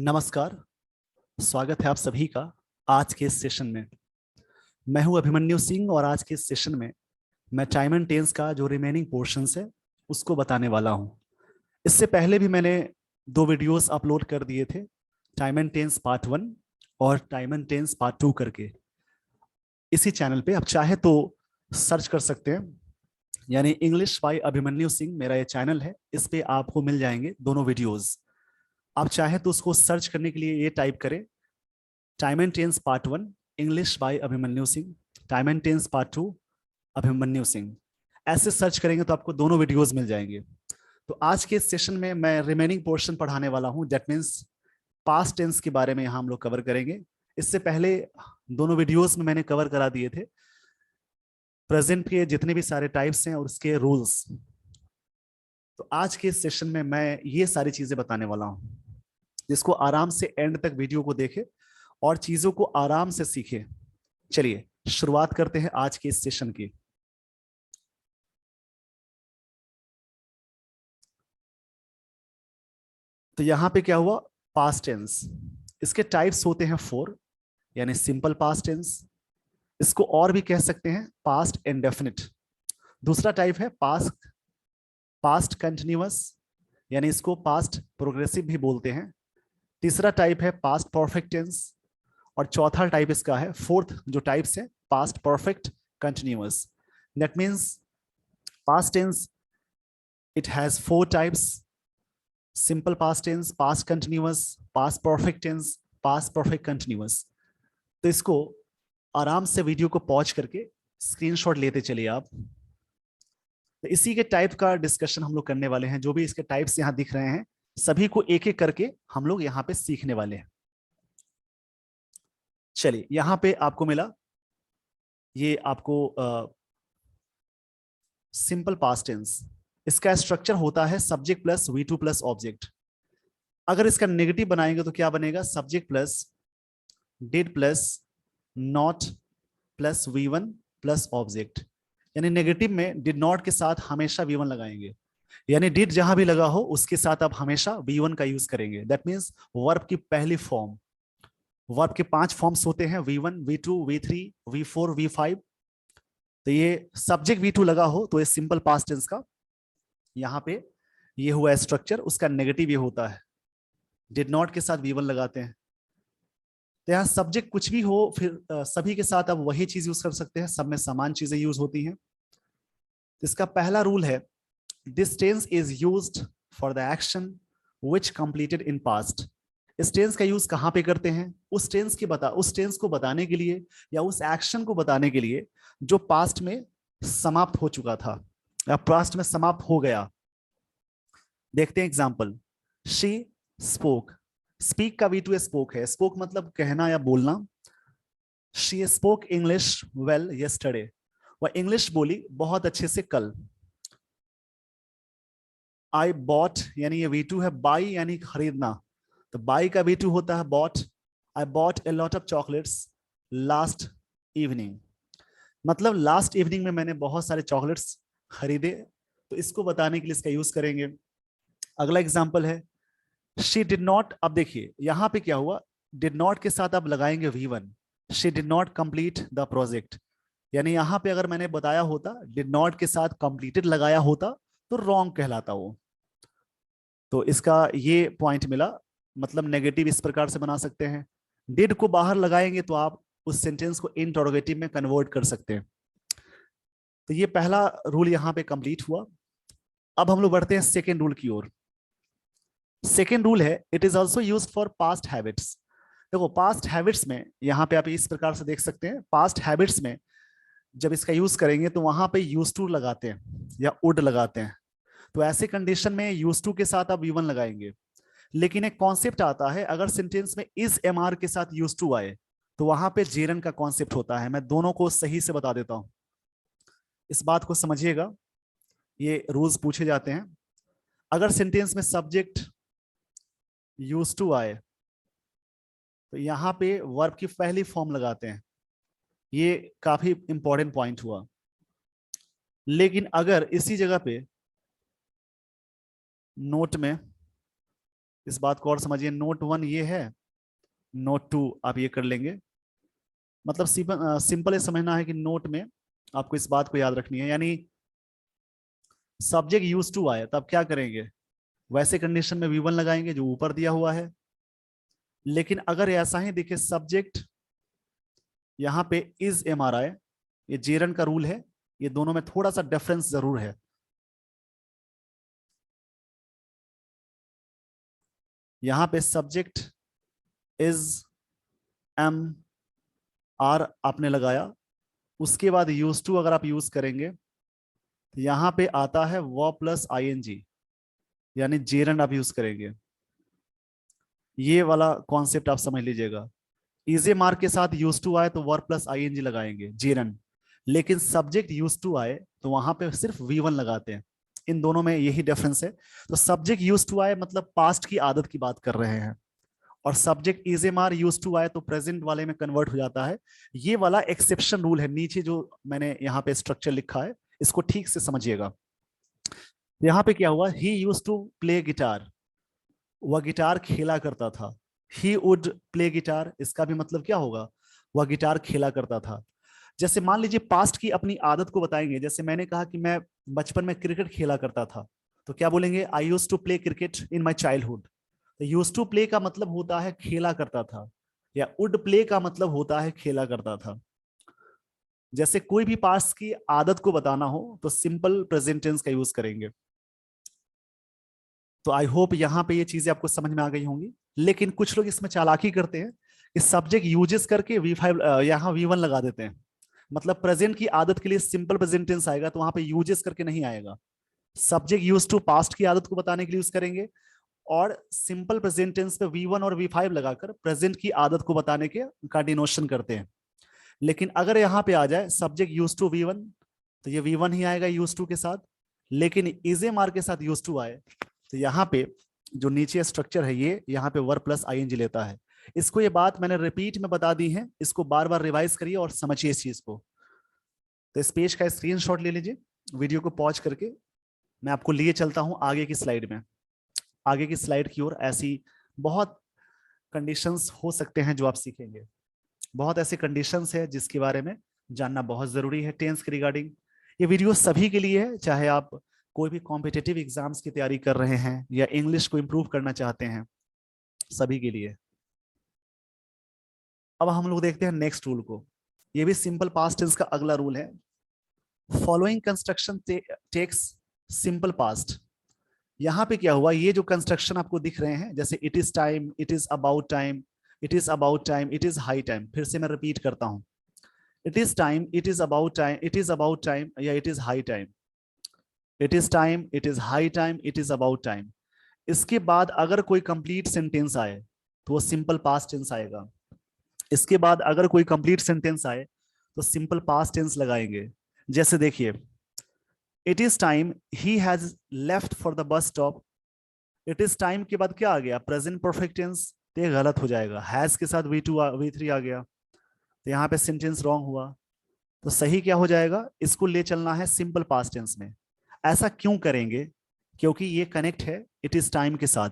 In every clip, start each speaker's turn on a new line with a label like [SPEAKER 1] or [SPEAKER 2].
[SPEAKER 1] नमस्कार। स्वागत है आप सभी का आज के इस सेशन में। मैं हूं अभिमन्यु सिंह और आज के इस सेशन में मैं टाइम एंड टेंस का जो रिमेनिंग पोर्शंस है उसको बताने वाला हूं। इससे पहले भी मैंने दो वीडियोस अपलोड कर दिए थे, टाइम एंड टेंस पार्ट 1 और टाइम एंड टेंस पार्ट 2 करके, इसी चैनल पे। आप चाहे तो सर्च कर सकते हैं, यानी इंग्लिश बाय अभिमन्यु सिंह मेरा ये चैनल है, इस पे आपको मिल जाएंगे दोनों वीडियोस। आप चाहे तो उसको सर्च करने के लिए ये टाइप करें, time and tense part 1 English by Abhimanyu Singh, time and tense part 2 Abhimanyu Singh. ऐसे सर्च करेंगे तो आपको दोनों वीडियोस मिल जाएंगे। तो आज के इस सेशन में मैं रिमेनिंग पोर्शन पढ़ाने वाला हूं, दैट मीन्स पास्ट टेंस के बारे में यहां हम लोग कवर करेंगे। इससे पहले दोनों वीडियोस में मैंने कवर करा दिए थे प्रेजेंट के जितने भी सारे टाइप्स हैं और उसके रूल्स। तो आज के इस सेशन में मैं ये सारी चीजें बताने वाला हूं, जिसको आराम से एंड तक वीडियो को देखे और चीजों को आराम से सीखे। चलिए शुरुआत करते हैं आज के इस सेशन की। तो यहां पे क्या हुआ, पास्ट टेंस। इसके टाइप्स होते हैं 4, यानी सिंपल पास्ट टेंस, इसको और भी कह सकते हैं पास्ट इंडेफिनिट। दूसरा टाइप है पास्ट पास्ट कंटिन्यूअस, यानी इसको पास्ट प्रोग्रेसिव भी बोलते हैं। तीसरा टाइप है पास्ट परफेक्ट टेंस, और चौथा टाइप इसका है, फोर्थ जो टाइप्स है, past perfect continuous. That means past tense it has 4 types: simple past tense, past continuous, past perfect tense, past perfect continuous. तो इसको आराम से वीडियो को पॉज करके स्क्रीनशॉट लेते चलिए आप। तो इसी के टाइप का डिस्कशन हम लोग करने वाले हैं। जो भी इसके टाइप्स यहाँ दिख रहे हैं सभी को एक एक करके हम लोग यहाँ पे सीखने वाले हैं। चलिए यहाँ पे आपको मिला, ये आपको सिंपल पास्ट टेंस। इसका स्ट्रक्चर होता है subject plus V2 plus object. अगर इसका नेगेटिव बनाएंगे तो क्या बनेगा, subject plus did plus not plus V1 plus object. यानी नेगेटिव में डिड नॉट के साथ हमेशा V1 लगाएंगे, यानी डिड जहां भी लगा हो उसके साथ आप हमेशा V1 का यूज करेंगे। दैट मीन्स वर्ब की पहली फॉर्म। वर्ब के 5 फॉर्म्स होते हैं, V1 V2 V3 V4 V5। तो ये सब्जेक्ट V2 लगा हो तो ये सिंपल पास्ट टेंस का यहाँ पे ये हुआ स्ट्रक्चर। उसका नेगेटिव ये होता है, डिड नॉट के साथ V1 लगाते हैं। तो यहाँ सब्जेक्ट कुछ भी हो फिर सभी के साथ आप वही चीज यूज कर सकते हैं, सब में समान चीजें यूज होती हैं। इसका पहला रूल है, this tense is used for the action which completed in past. इस टेंस का यूज कहां पे करते हैं, उस टेंस को बताने के लिए या उस एक्शन को बताने के लिए जो पास्ट में समाप्त हो चुका था या पास्ट में समाप्त हो गया। देखते हैं एग्जांपल, शी स्पोक। स्पीक का V2 स्पोक है, स्पोक मतलब कहना या बोलना। She spoke English well yesterday, वह इंग्लिश बोली बहुत अच्छे से कल। आई बॉट, यानी ये V2 है, बाई यानी खरीदना, तो बाई का V2 होता है bought. I bought a lot of chocolates last evening, मतलब लास्ट इवनिंग में मैंने बहुत सारे चॉकलेट्स खरीदे। तो इसको बताने के लिए इसका यूज करेंगे। अगला एग्जांपल है, शी डिड नॉट। अब देखिए यहां पे क्या हुआ, डिड नॉट के साथ आप लगाएंगे V1। She did not complete the project, यानी यहां पे अगर मैंने बताया होता डिड नॉट के साथ कंप्लीटेड लगाया होता तो रॉन्ग कहलाता वो। तो इसका ये पॉइंट मिला, मतलब नेगेटिव इस प्रकार से बना सकते हैं। डिड को बाहर लगाएंगे तो आप उस सेंटेंस को इंटरोगेटिव में कन्वर्ट कर सकते हैं। तो ये पहला रूल यहाँ पे कंप्लीट हुआ। अब हम लोग बढ़ते हैं सेकेंड रूल की ओर। सेकेंड रूल है, it is also use for past habits. देखो पास्ट हैबिट्स में यहाँ पे आप इस प्रकार से देख सकते हैं, पास्ट हैबिट्स में जब इसका यूज करेंगे तो वहां पे यूज टू लगाते हैं या वुड लगाते हैं। तो ऐसे कंडीशन में यूज टू के साथ आप V1 लगाएंगे। लेकिन एक कॉन्सेप्ट आता है, अगर सेंटेंस में इज MR के साथ यूज टू आए तो वहां पे जेरन का कॉन्सेप्ट होता है। मैं दोनों को सही से बता देता हूं, इस बात को समझिएगा, ये रूल्स पूछे जाते हैं। अगर सेंटेंस में सब्जेक्ट यूज टू आए तो यहां पे वर्ब की पहली फॉर्म लगाते हैं, ये काफी इंपॉर्टेंट पॉइंट हुआ। लेकिन अगर इसी जगह पे नोट में इस बात को और समझिए। नोट 1 ये है, नोट 2 आप ये कर लेंगे। मतलब सिंपल ये समझना है कि नोट में आपको इस बात को याद रखनी है, यानी सब्जेक्ट यूज टू आए तब क्या करेंगे, वैसे कंडीशन में V1 लगाएंगे जो ऊपर दिया हुआ है। लेकिन अगर ऐसा ही दिखे सब्जेक्ट यहाँ पे इज MRI, ये जेरन का रूल है, ये दोनों में थोड़ा सा डिफरेंस जरूर है। यहाँ पे सब्जेक्ट इज MR आपने लगाया, उसके बाद यूज टू अगर आप यूज करेंगे तो यहाँ पे आता है व प्लस ING, यानी जेरन आप यूज करेंगे। ये वाला कॉन्सेप्ट आप समझ लीजिएगा। इजे मार्क के साथ यूज टू आए तो वर प्लस ING लगाएंगे जेरन, लेकिन सब्जेक्ट यूज टू आए तो वहां पे सिर्फ V1 लगाते हैं। इन दोनों में यही डिफरेंस है। तो सब्जेक्ट यूज टू आए मतलब पास्ट की आदत की बात कर रहे हैं, और सब्जेक्ट इजे मार यूज टू आए तो प्रेजेंट वाले में कन्वर्ट हो जाता है। ये वाला एक्सेप्शन रूल है, नीचे जो मैंने यहाँ पे स्ट्रक्चर लिखा है इसको ठीक से समझिएगा। यहाँ पे क्या हुआ, ही यूज टू प्ले गिटार, वह गिटार खेला करता था। ही वुड प्ले गिटार, इसका भी मतलब क्या होगा, वह गिटार खेला करता था। जैसे मान लीजिए पास्ट की अपनी आदत को बताएंगे, जैसे मैंने कहा कि मैं बचपन में क्रिकेट खेला करता था, तो क्या बोलेंगे, I used to play cricket in my childhood. तो यूज टू प्ले का मतलब होता है खेला करता था, या वुड प्ले का मतलब होता है खेला करता था। जैसे कोई भी पास्ट की आदत को बताना हो तो सिंपल प्रेजेंट टेंस का यूज करेंगे। तो आई होप यहाँ पे ये चीजें आपको समझ में आ गई होंगी। लेकिन कुछ लोग इसमें चालाकी करते हैं कि सब्जेक्ट यूजेस करके V5 यहाँ V1 लगा देते हैं। मतलब प्रेजेंट की आदत के लिए सिंपल प्रेजेंट टेंस आएगा तो वहां पे यूजेस करके नहीं आएगा। सब्जेक्ट यूज टू पास्ट की आदत को बताने के लिए यूज करेंगे, और सिंपल प्रेजेंट टेंस पे V1 और V5 लगाकर प्रेजेंट की आदत को बताने के का डिनोशन करते हैं। लेकिन अगर यहाँ पे आ जाए सब्जेक्ट यूज टू V1, तो ये V1 ही आएगा यूज टू के साथ। लेकिन इजे मार के साथ यूज टू आए तो यहाँ पे जो नीचे स्ट्रक्चर है ये यहाँ पे वर प्लस ING लेता है। इसको, ये बात मैंने रिपीट में बता दी है, इसको बार बार रिवाइज करिए और समझिए इस चीज को। तो इस पेज का स्क्रीनशॉट ले लीजिए, वीडियो को पॉज करके मैं आपको लिए चलता हूं आगे की स्लाइड में। आगे की स्लाइड की ओर ऐसी बहुत कंडीशंस हो सकते हैं जो आप सीखेंगे। बहुत ऐसे कंडीशंस है जिसके बारे में जानना बहुत जरूरी है टेंस के रिगार्डिंग। ये वीडियो सभी के लिए है, चाहे आप कोई भी कॉम्पिटिटिव एग्जाम्स की तैयारी कर रहे हैं या इंग्लिश को इंप्रूव करना चाहते हैं, सभी के लिए। अब हम लोग देखते हैं नेक्स्ट रूल को। ये भी सिंपल पास्ट टेंस का अगला रूल है। Following construction takes simple past. यहाँ पे क्या हुआ, ये जो कंस्ट्रक्शन आपको दिख रहे हैं जैसे it is time, it is about time, it is about time, it is high time, फिर से मैं रिपीट करता हूं, it is time, it is about time, it is about time, या it is high time. It is time, it is high time, it is about time. इसके बाद अगर कोई कंप्लीट सेंटेंस आए तो वो सिंपल पास्ट टेंस आएगा। इसके बाद अगर कोई कंप्लीट सेंटेंस आए तो सिंपल पास्ट टेंस लगाएंगे। जैसे देखिए, it is time he has left for the bus stop. It is time के बाद क्या आ गया, प्रेजेंट परफेक्ट टेंस, तो ये गलत हो जाएगा। हैज के साथ V2 V3 आ गया तो यहाँ पे सेंटेंस रॉन्ग हुआ। तो सही क्या हो जाएगा, इसको ले चलना है सिंपल पास्ट टेंस में। ऐसा क्यों करेंगे, क्योंकि ये कनेक्ट है इट इज टाइम के साथ।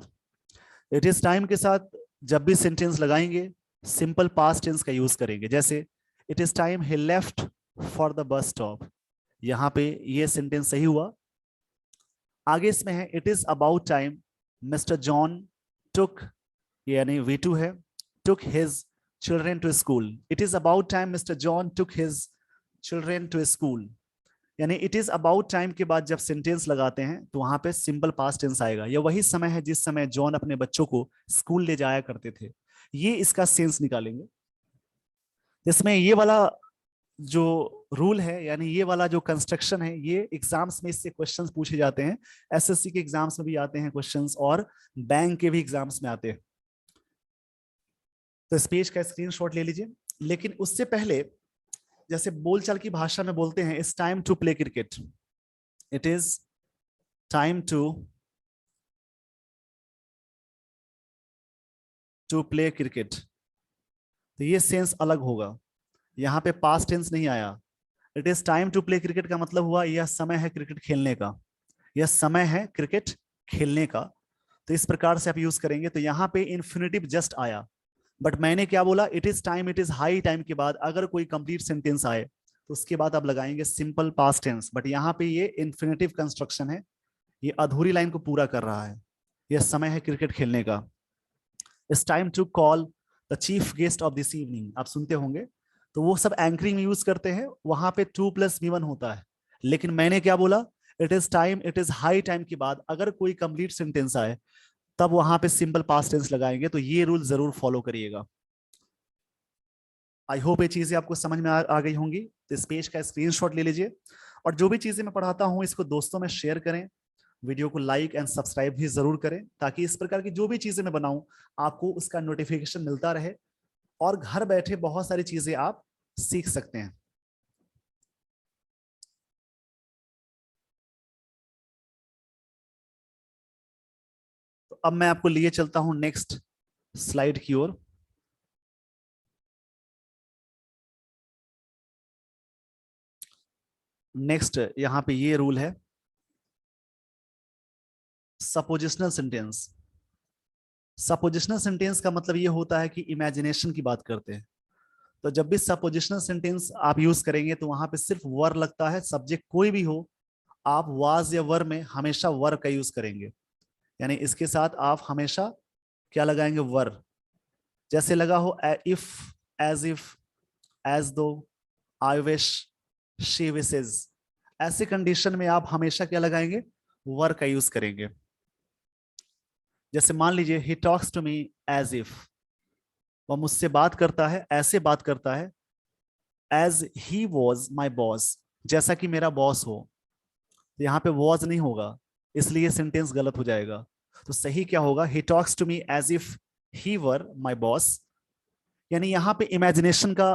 [SPEAKER 1] इट इज टाइम के साथ जब भी सेंटेंस लगाएंगे सिंपल पास्ट टेंस का यूज करेंगे। जैसे it is time he left for the bus stop, यहाँ पे ये सेंटेंस सही हुआ। आगे इसमें है it is about time mister John took, यानी V2 है, took his children to school. It is about time Mr. John took his children to school. यानी इट इज अबाउट टाइम के बाद जब सेंटेंस लगाते हैं तो वहां पे सिंपल पास्ट टेंस आएगा। यह वही समय है जिस समय जॉन अपने बच्चों को स्कूल ले जाया करते थे। ये इसका सेंस निकालेंगे। इसमें ये वाला जो रूल है, यानी ये वाला जो कंस्ट्रक्शन है, ये एग्जाम्स में इससे क्वेश्चंस पूछे जाते हैं। SSC के एग्जाम्स में भी आते हैं क्वेश्चंस, और बैंक के भी एग्जाम्स में आते हैं। तो इस पेज का स्क्रीनशॉट ले लीजिए। लेकिन उससे पहले, जैसे बोलचाल की भाषा में बोलते हैं, it's time to play cricket, it is time to play cricket, तो ये सेंस अलग होगा। यहाँ पे पास्ट टेंस नहीं आया। It is time to play cricket का मतलब हुआ यह समय है क्रिकेट खेलने का, यह समय है क्रिकेट खेलने का। तो इस प्रकार से आप यूज करेंगे। तो यहाँ पे इन्फिनिटिव जस्ट आया, बट मैंने क्या बोला, it is time, it is high time के बाद अगर कोई कंप्लीट सेंटेंस आए तो उसके बाद आप लगाएंगे सिंपल पास्ट टेंस। बट यहाँ पे ये इन्फिनिटिव कंस्ट्रक्शन है, ये अधूरी लाइन को पूरा कर रहा है। यह समय है क्रिकेट खेलने का। It's time to call the chief guest of this evening, आप सुनते होंगे, तो वो सब एंकरिंग में यूज करते हैं, वहां पे 2+V1 होता है। लेकिन मैंने क्या बोला, it is time, it is high time के बाद अगर कोई कंप्लीट सेंटेंस आए तब वहां पे सिंपल पास्ट टेंस लगाएंगे। तो ये रूल जरूर फॉलो करिएगा। आई होप ये चीजें आपको समझ में आ गई होंगी। तो इस पेज का स्क्रीनशॉट ले लीजिए, और जो भी चीजें मैं पढ़ाता हूं इसको दोस्तों में शेयर करें। वीडियो को लाइक एंड सब्सक्राइब भी जरूर करें, ताकि इस प्रकार की जो भी चीजें मैं बनाऊं आपको उसका नोटिफिकेशन मिलता रहे, और घर बैठे बहुत सारी चीजें आप सीख सकते हैं। तो अब मैं आपको लिए चलता हूं नेक्स्ट स्लाइड की ओर। नेक्स्ट यहां पे ये रूल है, सपोजिशनल सेंटेंस। सपोजिशनल सेंटेंस का मतलब ये होता है कि इमेजिनेशन की बात करते हैं। तो जब भी सपोजिशनल सेंटेंस आप यूज करेंगे तो वहां पे सिर्फ वर लगता है, सब्जेक्ट कोई भी हो, आप वाज या वर में हमेशा वर का यूज करेंगे। यानी इसके साथ आप हमेशा क्या लगाएंगे, वर। जैसे लगा हो इफ, एज इफ, एज दो, आई विश, शी विशेज, ऐसे कंडीशन में आप हमेशा क्या लगाएंगे, वर का यूज करेंगे। जैसे मान लीजिए he talks to me as if, वह मुझसे बात करता है, ऐसे बात करता है, as he was my boss, जैसा कि मेरा बॉस हो। तो यहाँ पे वॉज नहीं होगा, इसलिए सेंटेंस गलत हो जाएगा। तो सही क्या होगा, he talks to me as if he were my boss. यानी यहाँ पे इमेजिनेशन का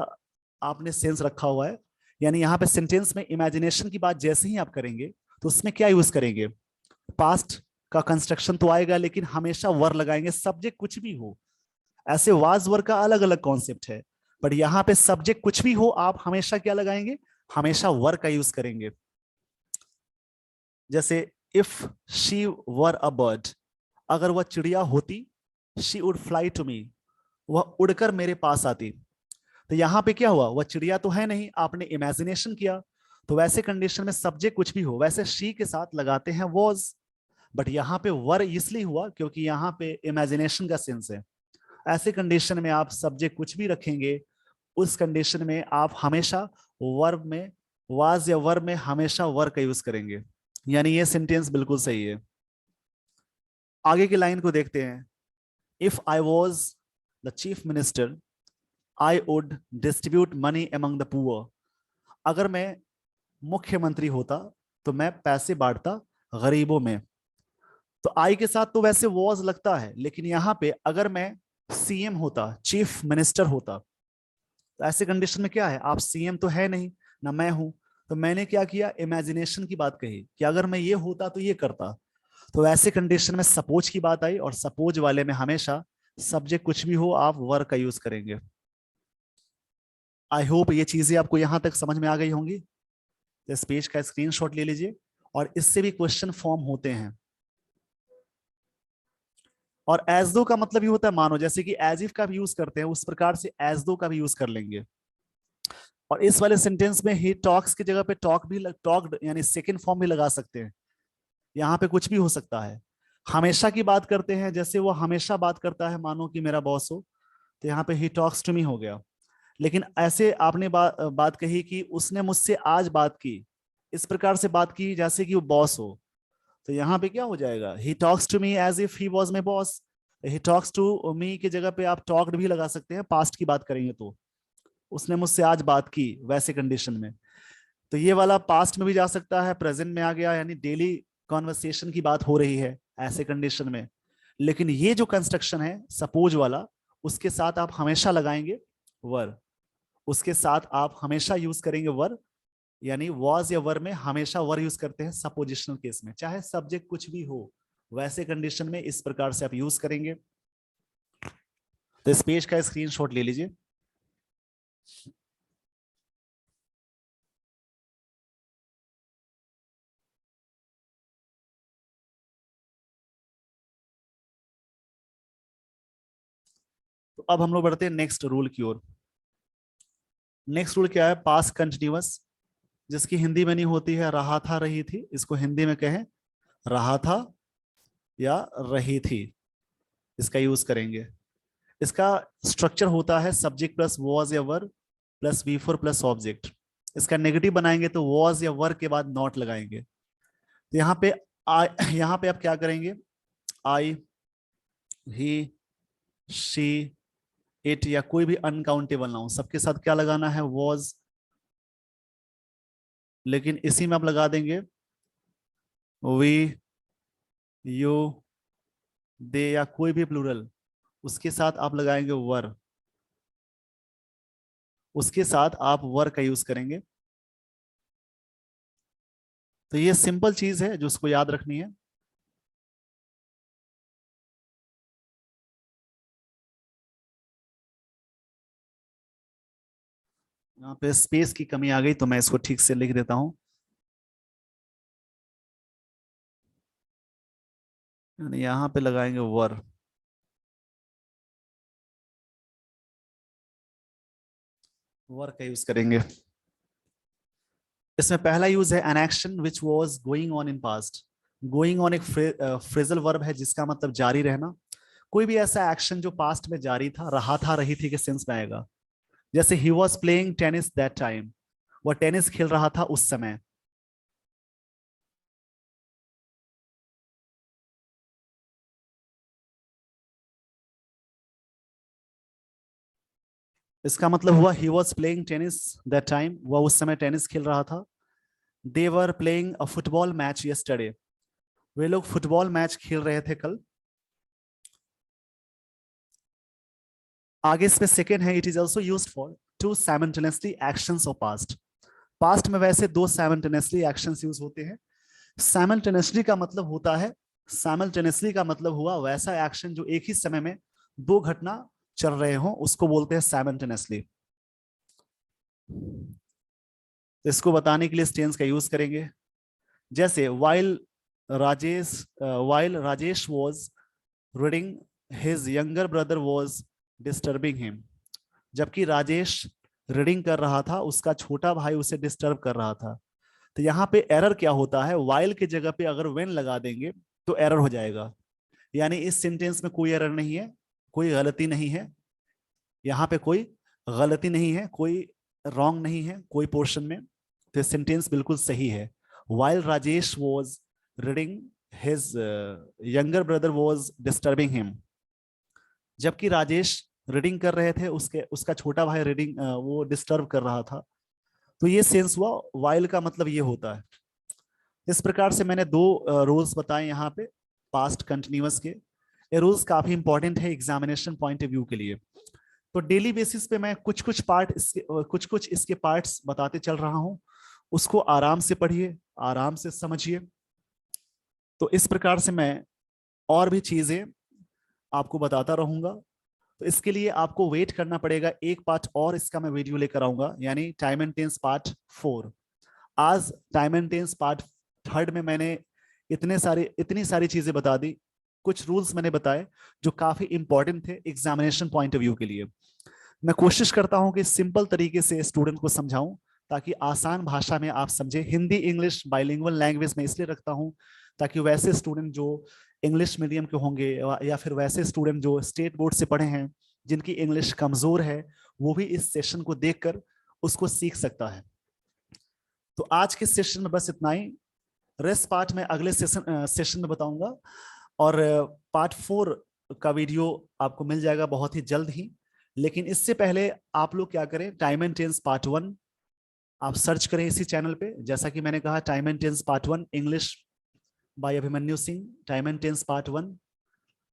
[SPEAKER 1] आपने सेंस रखा हुआ है। यानी यहाँ पे सेंटेंस में इमेजिनेशन की बात जैसे ही आप करेंगे तो उसमें क्या यूज करेंगे, पास्ट का कंस्ट्रक्शन तो आएगा, लेकिन हमेशा वर लगाएंगे, सब्जेक्ट कुछ भी हो। ऐसे वाज वर का अलग अलग कॉन्सेप्ट है, बट यहाँ पे सब्जेक्ट कुछ भी हो आप हमेशा क्या लगाएंगे, हमेशा वर का यूज करेंगे। जैसे if she were a bird, अगर वह चिड़िया होती, she would fly to me, वह उड़कर मेरे पास आती। तो यहां पे क्या हुआ, वह चिड़िया तो है नहीं, आपने इमेजिनेशन किया। तो वैसे कंडीशन में सब्जेक्ट कुछ भी हो, वैसे शी के साथ लगाते हैं वॉज, बट यहाँ पे वर इसलिए हुआ क्योंकि यहाँ पे इमेजिनेशन का सेंस है। ऐसे कंडीशन में आप सब्जेक्ट कुछ भी रखेंगे, उस कंडीशन में आप हमेशा वर्ब में, वाज या वर्ब में हमेशा वर का यूज करेंगे। यानी ये सेंटेंस बिल्कुल सही है। आगे की लाइन को देखते हैं। If I was the chief minister, I would distribute money among the poor, अगर मैं मुख्यमंत्री होता तो मैं पैसे बांटता गरीबों में। तो आई के साथ तो वैसे वॉज लगता है, लेकिन यहां पे अगर मैं सीएम होता, चीफ मिनिस्टर होता, तो ऐसे कंडीशन में क्या है, आप सीएम तो है नहीं, ना मैं हूं। तो मैंने क्या किया, इमेजिनेशन की बात कही कि अगर मैं ये होता तो ये करता। तो ऐसे कंडीशन में सपोज की बात आई, और सपोज वाले में हमेशा सब्जेक्ट कुछ भी हो आप वर का यूज करेंगे। आई होप ये चीजें आपको यहां तक समझ में आ गई होंगी। तो इस पेज का स्क्रीनशॉट ले लीजिए, और इससे भी क्वेश्चन फॉर्म होते हैं। और एज दो का मतलब ये होता है मानो, जैसे कि एज इफ का भी यूज करते हैं उस प्रकार से एज दो का भी यूज कर लेंगे। और इस वाले सेंटेंस में ही टॉक्स की जगह पे टॉक भी, टॉक्ड यानी सेकंड फॉर्म भी लगा सकते हैं। यहाँ पे कुछ भी हो सकता है। हमेशा की बात करते हैं, जैसे वो हमेशा बात करता है, मानो कि मेरा बॉस हो, तो यहाँ पे ही टॉक्स टू मी हो गया। लेकिन ऐसे आपने बात कही कि उसने मुझसे आज बात की, इस प्रकार से बात की जैसे कि वो बॉस हो। तो यहाँ पे क्या हो जाएगा, he talks to me as if he was my boss. He talks to me की जगह पे आप टॉक्ड भी लगा सकते हैं, पास्ट की बात करेंगे तो उसने मुझसे आज बात की, वैसे कंडीशन में। तो ये वाला पास्ट में भी जा सकता है, प्रेजेंट में आ गया, यानी डेली कॉन्वर्सेशन की बात हो रही है ऐसे कंडीशन में। लेकिन ये जो कंस्ट्रक्शन है सपोज वाला, उसके साथ आप हमेशा लगाएंगे वर, उसके साथ आप हमेशा यूज करेंगे वर। यानी वॉज या वर में हमेशा वर यूज करते हैं सपोजिशनल केस में, चाहे सब्जेक्ट कुछ भी हो, वैसे कंडीशन में इस प्रकार से आप यूज करेंगे। तो इस पेज का स्क्रीनशॉट ले लीजिए। तो अब हम लोग बढ़ते हैं नेक्स्ट रूल की ओर। नेक्स्ट रूल क्या है? पास्ट कंटिन्यूअस, जिसकी हिंदी में नहीं होती है रहा था रही थी, इसको हिंदी में कहें रहा था या रही थी, इसका यूज करेंगे। इसका स्ट्रक्चर होता है सब्जेक्ट प्लस वॉज या were plus V four plus object. इसका नेगेटिव बनाएंगे तो वॉज या वर के बाद नॉट लगाएंगे। तो यहाँ पे यहाँ पे आप क्या करेंगे? आई, ही, शी, इट या कोई भी अनकाउंटेबल नाउन सबके साथ क्या लगाना है? वॉज। लेकिन इसी में आप लगा देंगे वी, यू, दे या कोई भी प्लूरल, उसके साथ आप लगाएंगे वर, उसके साथ आप वर का यूज करेंगे। तो ये सिंपल चीज है जो उसको याद रखनी है। यहाँ पे स्पेस की कमी आ गई तो मैं इसको ठीक से लिख देता हूं। यानी यहाँ पे लगाएंगे वर, वर का यूज करेंगे। इसमें पहला यूज है an action which was going on in past. Going on एक फ्रेजल वर्ब है जिसका मतलब जारी रहना। कोई भी ऐसा एक्शन जो पास्ट में जारी था, रहा था रही थी के सेंस में आएगा। जैसे he was playing tennis that time, वह टेनिस खेल रहा था उस समय। इसका मतलब हुआ he was playing tennis that time, वह उस समय टेनिस खेल रहा था। They were playing a football match yesterday, वे लोग फुटबॉल मैच खेल रहे थे कल। आगे इसमें सेकेंड है, it is also use for two simultaneously actions of past. पास्ट में वैसे दो साइमल्टेनियसली एक्शंस यूज होते हैं। साइमल्टेनियसली का मतलब होता है, साइमल्टेनियसली का मतलब हुआ वैसा एक्शन जो एक ही समय में दो घटना चल रहे हो, उसको बोलते हैं साइमल्टेनियसली। इसको बताने के लिए टेंस का यूज करेंगे। जैसे Rajesh while Rajesh was reading, his younger brother was disturbing him. जबकि राजेश रीडिंग कर रहा था, उसका छोटा भाई उसे डिस्टर्ब कर रहा था। तो यहाँ पे एरर क्या होता है? वाइल की जगह पे अगर व्हेन लगा देंगे तो एरर हो जाएगा। यानी इस सेंटेंस में कोई एरर नहीं है, कोई गलती नहीं है। यहाँ पे कोई गलती नहीं है, कोई रॉन्ग नहीं है कोई पोर्शन में। तो सेंटेंस बिल्कुल सही है। While Rajesh was reading, his younger brother was disturbing him. जबकि राजेश रीडिंग कर रहे थे, उसके उसका छोटा भाई रीडिंग वो डिस्टर्ब कर रहा था। तो ये सेंस हुआ, वाइल का मतलब ये होता है। इस प्रकार से मैंने दो रूल्स बताए यहाँ पे पास्ट कंटिन्यूअस के। ये रूल्स काफी इंपॉर्टेंट है एग्जामिनेशन पॉइंट ऑफ व्यू के लिए। तो डेली बेसिस पे मैं कुछ कुछ कुछ कुछ इसके पार्ट्स बताते चल रहा हूँ। उसको आराम से पढ़िए, आराम से समझिए। तो इस प्रकार से मैं और भी चीजें आपको बताता रहूंगा। तो इसके लिए आपको वेट करना पड़ेगा, एक पार्ट और इसका मैं वीडियो लेकर आऊंगा, यानी टाइम एंड टेंस पार्ट 4। आज time and tense part third में मैंने इतनी सारी चीजें बता दी। कुछ रूल्स मैंने बताए जो काफी इंपॉर्टेंट थे एग्जामिनेशन पॉइंट ऑफ व्यू के लिए। मैं कोशिश करता हूं कि सिंपल तरीके से स्टूडेंट को समझाऊं ताकि आसान भाषा में आप समझे। हिंदी इंग्लिश बाइलिंगुअल लैंग्वेज में इसलिए रखता हूं ताकि वैसे स्टूडेंट जो इंग्लिश मीडियम के होंगे या फिर वैसे स्टूडेंट जो स्टेट बोर्ड से पढ़े हैं, जिनकी इंग्लिश कमजोर है, वो भी इस सेशन को देखकर उसको सीख सकता है। तो आज के सेशन में बस इतना ही। रेस्ट पार्ट में अगले सेशन में बताऊंगा। और पार्ट 4 का वीडियो आपको मिल जाएगा बहुत ही जल्द ही। लेकिन इससे पहले आप लोग क्या करें, टाइम एंड टेंस पार्ट 1 आप सर्च करें इसी चैनल पे। जैसा कि मैंने कहा, time and tense part 1 English by Abhimanyu Singh, time and tense part 1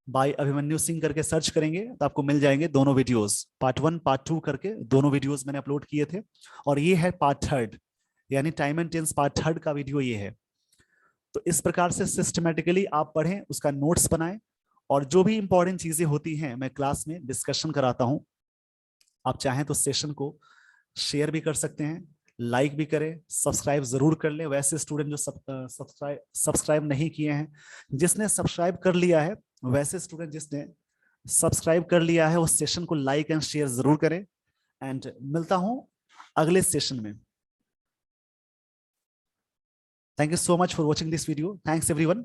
[SPEAKER 1] by Abhimanyu Singh करके सर्च करेंगे तो आपको मिल जाएंगे दोनों वीडियोस। पार्ट 1 पार्ट 2 करके दोनों वीडियोस मैंने अपलोड किए थे। और ये है पार्ट 3, यानी टाइम एंड टेंस पार्ट 3 का वीडियो ये है। तो इस प्रकार से सिस्टमेटिकली आप पढ़ें, उसका नोट्स बनाएं। और जो भी इंपॉर्टेंट चीजें होती हैं मैं क्लास में डिस्कशन कराता हूं। आप चाहें तो सेशन को शेयर भी कर सकते हैं, लाइक भी करें, सब्सक्राइब जरूर कर लें। वैसे स्टूडेंट जो सब्सक्राइब नहीं किए हैं, जिसने सब्सक्राइब कर लिया है, वैसे स्टूडेंट जिसने सब्सक्राइब कर लिया है उस सेशन को लाइक एंड शेयर जरूर करें, एंड मिलता हूं अगले सेशन में। Thank you so much for watching this video. Thanks everyone.